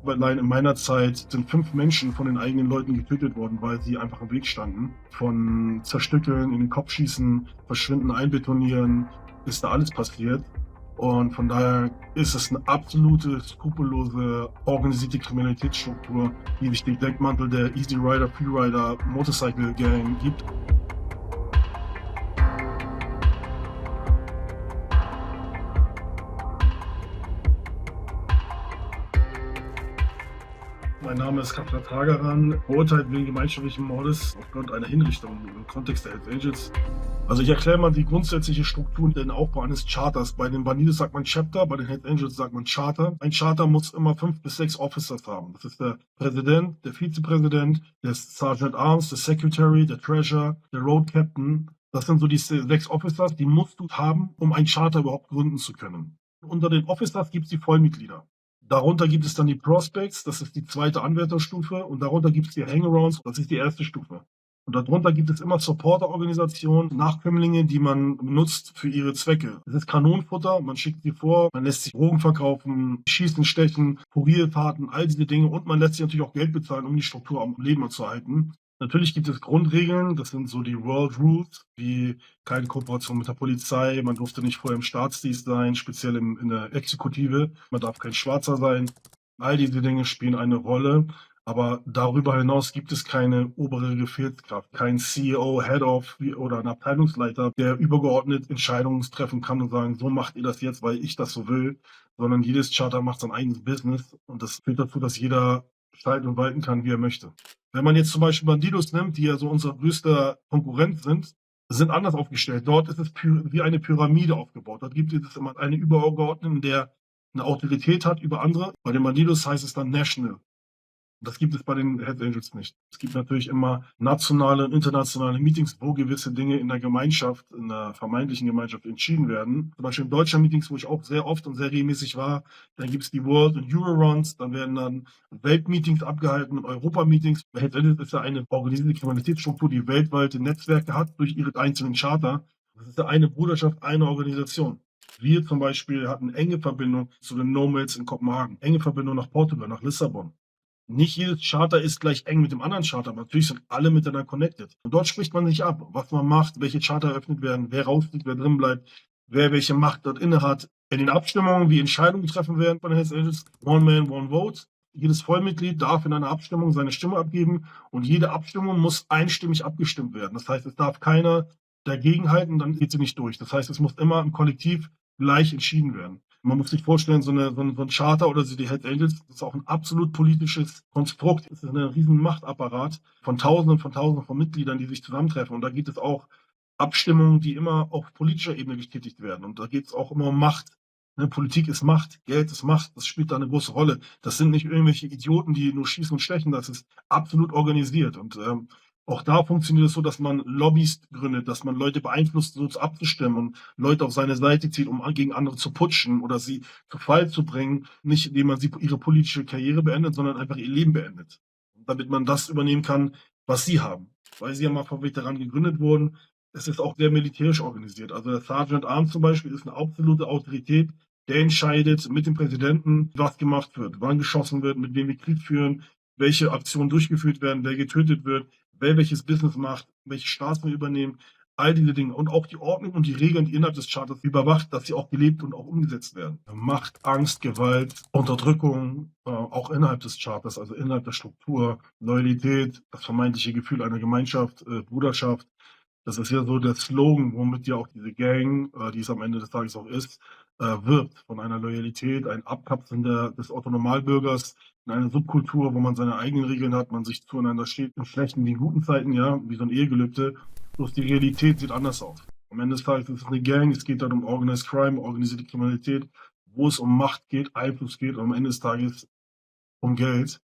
Allein in meiner Zeit sind 5 Menschen von den eigenen Leuten getötet worden, weil sie einfach im Weg standen. Von Zerstückeln, in den Kopf schießen, verschwinden, einbetonieren, ist da alles passiert. Und von daher ist es eine absolute, skrupellose, organisierte Kriminalitätsstruktur, die sich den Deckmantel der Easy Rider, Freerider, Motorcycle Gang gibt. Mein Name ist Kafra Tagaran, verurteilt wegen gemeinschaftlichen Mordes aufgrund einer Hinrichtung im Kontext der Hells Angels. Also ich erkläre mal die grundsätzliche Struktur und den Aufbau eines Charters. Bei den Bandidos sagt man Chapter, bei den Hells Angels sagt man Charter. Ein Charter muss immer 5 bis 6 Officers haben. Das ist der Präsident, der Vizepräsident, der Sergeant at Arms, der Secretary, der Treasurer, der Road Captain. Das sind so die 6 Officers, die musst du haben, um ein Charter überhaupt gründen zu können. Unter den Officers gibt es die Vollmitglieder. Darunter gibt es dann die Prospects, das ist die zweite Anwärterstufe, und darunter gibt es die Hangarounds, das ist die erste Stufe. Und darunter gibt es immer Supporterorganisationen, Nachkömmlinge, die man benutzt für ihre Zwecke. Das ist Kanonenfutter, man schickt sie vor, man lässt sich Drogen verkaufen, schießen, stechen, Kurierfahrten, all diese Dinge, und man lässt sich natürlich auch Geld bezahlen, um die Struktur am Leben zu halten. Natürlich gibt es Grundregeln, das sind so die World Rules, wie keine Kooperation mit der Polizei, man durfte nicht vorher im Staatsdienst sein, speziell in der Exekutive, man darf kein Schwarzer sein. All diese Dinge spielen eine Rolle, aber darüber hinaus gibt es keine obere Befehlskraft, kein CEO, Head of oder ein Abteilungsleiter, der übergeordnet Entscheidungen treffen kann und sagen, so macht ihr das jetzt, weil ich das so will, sondern jedes Charter macht sein eigenes Business, und das führt dazu, dass jeder schalten und walten kann, wie er möchte. Wenn man jetzt zum Beispiel Bandidos nimmt, die ja so unser größter Konkurrent sind anders aufgestellt. Dort ist es wie eine Pyramide aufgebaut. Dort gibt es immer einen Übergeordneten, der eine Autorität hat über andere. Bei den Bandidos heißt es dann National. Das gibt es bei den Hells Angels nicht. Es gibt natürlich immer nationale und internationale Meetings, wo gewisse Dinge in der Gemeinschaft, in der vermeintlichen Gemeinschaft entschieden werden. Zum Beispiel in deutschen Meetings, wo ich auch sehr oft und sehr regelmäßig war, dann gibt es die World- und Euro-Runs, dann werden dann Weltmeetings abgehalten und Europa-Meetings. Hells Angels ist ja eine organisierte Kriminalitätsstruktur, die weltweite Netzwerke hat durch ihre einzelnen Charter. Das ist ja eine Bruderschaft, eine Organisation. Wir zum Beispiel hatten enge Verbindung zu den Nomads in Kopenhagen, enge Verbindung nach Portugal, nach Lissabon. Nicht jedes Charter ist gleich eng mit dem anderen Charter, aber natürlich sind alle miteinander connected. Und dort spricht man sich ab, was man macht, welche Charter eröffnet werden, wer rausfliegt, wer drin bleibt, wer welche Macht dort inne hat. In den Abstimmungen, wie Entscheidungen getroffen werden von den Hells Angels, One Man, One Vote. Jedes Vollmitglied darf in einer Abstimmung seine Stimme abgeben, und jede Abstimmung muss einstimmig abgestimmt werden. Das heißt, es darf keiner dagegenhalten, dann geht sie nicht durch. Das heißt, es muss immer im Kollektiv gleich entschieden werden. Man muss sich vorstellen, so ein Charter oder so die Hells Angels, das ist auch ein absolut politisches Konstrukt. Es ist ein riesen Machtapparat von Tausenden von Mitgliedern, die sich zusammentreffen. Und da gibt es auch Abstimmungen, die immer auf politischer Ebene getätigt werden. Und da geht es auch immer um Macht. Ne, Politik ist Macht, Geld ist Macht, das spielt da eine große Rolle. Das sind nicht irgendwelche Idioten, die nur schießen und stechen, das ist absolut organisiert. Und auch da funktioniert es so, dass man Lobbys gründet, dass man Leute beeinflusst, so abzustimmen und Leute auf seine Seite zieht, um gegen andere zu putschen oder sie zu Fall zu bringen. Nicht indem man sie ihre politische Karriere beendet, sondern einfach ihr Leben beendet. Damit man das übernehmen kann, was sie haben. Weil sie ja mal von Veteranen gegründet wurden. Es ist auch sehr militärisch organisiert. Also der Sergeant at Arms zum Beispiel ist eine absolute Autorität. Der entscheidet mit dem Präsidenten, was gemacht wird, wann geschossen wird, mit wem wir Krieg führen, welche Aktionen durchgeführt werden, wer getötet wird, wer welches Business macht, welche Straßen wir übernehmen, all diese Dinge. Und auch die Ordnung und die Regeln, die innerhalb des Charters überwacht, dass sie auch gelebt und auch umgesetzt werden. Macht, Angst, Gewalt, Unterdrückung, auch innerhalb des Charters, also innerhalb der Struktur, Loyalität, das vermeintliche Gefühl einer Gemeinschaft, Bruderschaft. Das ist ja so der Slogan, womit ja auch diese Gang, die es am Ende des Tages auch ist, wirbt von einer Loyalität, ein Abkapseln des Otto-Normalbürgers in einer Subkultur, wo man seine eigenen Regeln hat, man sich zueinander steht, in schlechten wie in guten Zeiten, ja, wie so ein Ehegelübde. Bloß die Realität sieht anders aus. Am Ende des Tages ist es eine Gang, es geht dann um Organized Crime, organisierte Kriminalität, wo es um Macht geht, Einfluss geht, und am Ende des Tages um Geld.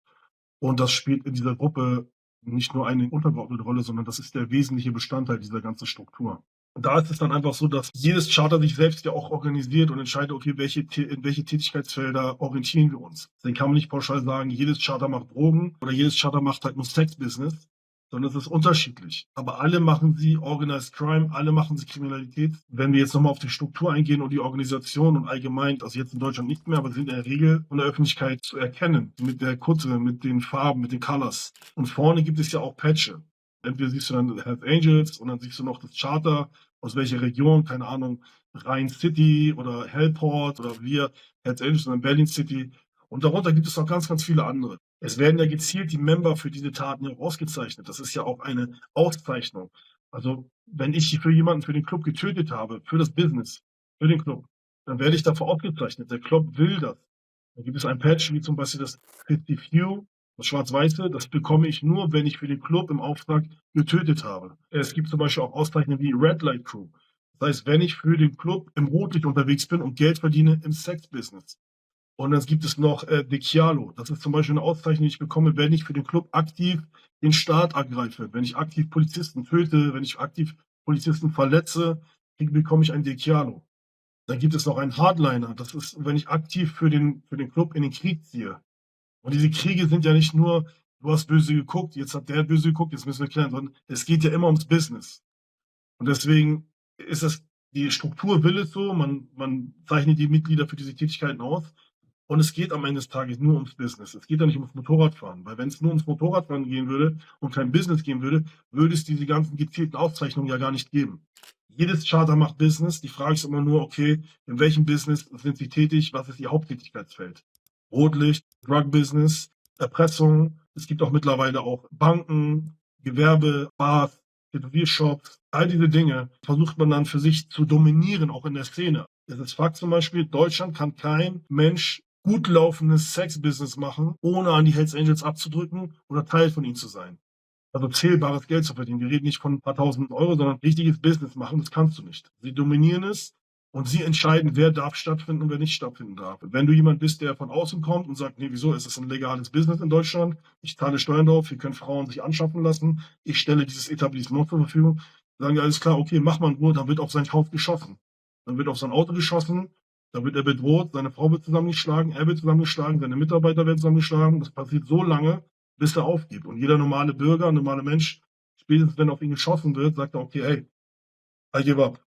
Und das spielt in dieser Gruppe nicht nur eine untergeordnete Rolle, sondern das ist der wesentliche Bestandteil dieser ganzen Struktur. Und da ist es dann einfach so, dass jedes Charter sich selbst ja auch organisiert und entscheidet, okay, in welche Tätigkeitsfelder orientieren wir uns. Deswegen kann man nicht pauschal sagen, jedes Charter macht Drogen oder jedes Charter macht halt nur Sex-Business. sondern es ist unterschiedlich. Aber alle machen sie Organized Crime, alle machen sie Kriminalität. Wenn wir jetzt nochmal auf die Struktur eingehen und die Organisation und allgemein, also jetzt in Deutschland nicht mehr, aber sind in der Regel von der Öffentlichkeit zu erkennen, mit der Kutte, mit den Farben, mit den Colors. Und vorne gibt es ja auch Patche. Entweder siehst du dann Hells Angels und dann siehst du noch das Charter, aus welcher Region, keine Ahnung, Rhein City oder Hellport oder wir, Hells Angels und dann Berlin City. Und darunter gibt es noch ganz, ganz viele andere. Es werden ja gezielt die Member für diese Taten ja auch ausgezeichnet. Das ist ja auch eine Auszeichnung. Also, wenn ich für jemanden für den Club getötet habe, für das Business, für den Club, dann werde ich dafür ausgezeichnet. Der Club will das. Da gibt es ein Patch, wie zum Beispiel das 50 Few, das Schwarz-Weiße, das bekomme ich nur, wenn ich für den Club im Auftrag getötet habe. Es gibt zum Beispiel auch Auszeichnungen wie Red Light Crew. Das heißt, wenn ich für den Club im Rotlicht unterwegs bin und Geld verdiene im Sex-Business. Und dann gibt es noch De Chialo. Das ist zum Beispiel eine Auszeichnung, die ich bekomme, wenn ich für den Club aktiv den Staat angreife, wenn ich aktiv Polizisten töte, wenn ich aktiv Polizisten verletze, bekomme ich ein De Chialo. Dann gibt es noch einen Hardliner. Das ist, wenn ich aktiv für den Club in den Krieg ziehe. Und diese Kriege sind ja nicht nur, du hast böse geguckt, jetzt hat der böse geguckt, jetzt müssen wir klären, sondern es geht ja immer ums Business. Und deswegen ist das, die Struktur will es so, man zeichnet die Mitglieder für diese Tätigkeiten aus. Und es geht am Ende des Tages nur ums Business. Es geht ja nicht ums Motorradfahren, weil wenn es nur ums Motorradfahren gehen würde und kein Business gehen würde, würde es diese ganzen gezielten Auszeichnungen ja gar nicht geben. Jedes Charter macht Business. Die Frage ist immer nur, okay, in welchem Business sind sie tätig? Was ist ihr Haupttätigkeitsfeld? Rotlicht, Drug Business, Erpressung. Es gibt auch mittlerweile auch Banken, Gewerbe, Bars, Tätowiershops. All diese Dinge versucht man dann für sich zu dominieren, auch in der Szene. Es ist Fakt zum Beispiel, Deutschland kann kein Mensch gut laufendes Sex-Business machen, ohne an die Hells Angels abzudrücken oder Teil von ihnen zu sein. Also zählbares Geld zu verdienen. Wir reden nicht von ein paar tausend Euro, sondern richtiges Business machen, das kannst du nicht. Sie dominieren es und sie entscheiden, wer darf stattfinden und wer nicht stattfinden darf. Wenn du jemand bist, der von außen kommt und sagt, nee, wieso ist es ein legales Business in Deutschland? Ich zahle Steuern drauf, hier können Frauen sich anschaffen lassen, ich stelle dieses Etablissement zur Verfügung, sagen die, alles klar, okay, mach mal in Ruhe, dann wird auf sein Haus geschossen. Dann wird auf sein Auto geschossen, dann wird er bedroht, seine Frau wird zusammengeschlagen, er wird zusammengeschlagen, seine Mitarbeiter werden zusammengeschlagen. Das passiert so lange, bis er aufgibt. Und jeder normale Bürger, normale Mensch, spätestens wenn auf ihn geschossen wird, sagt er, okay, hey, I give up.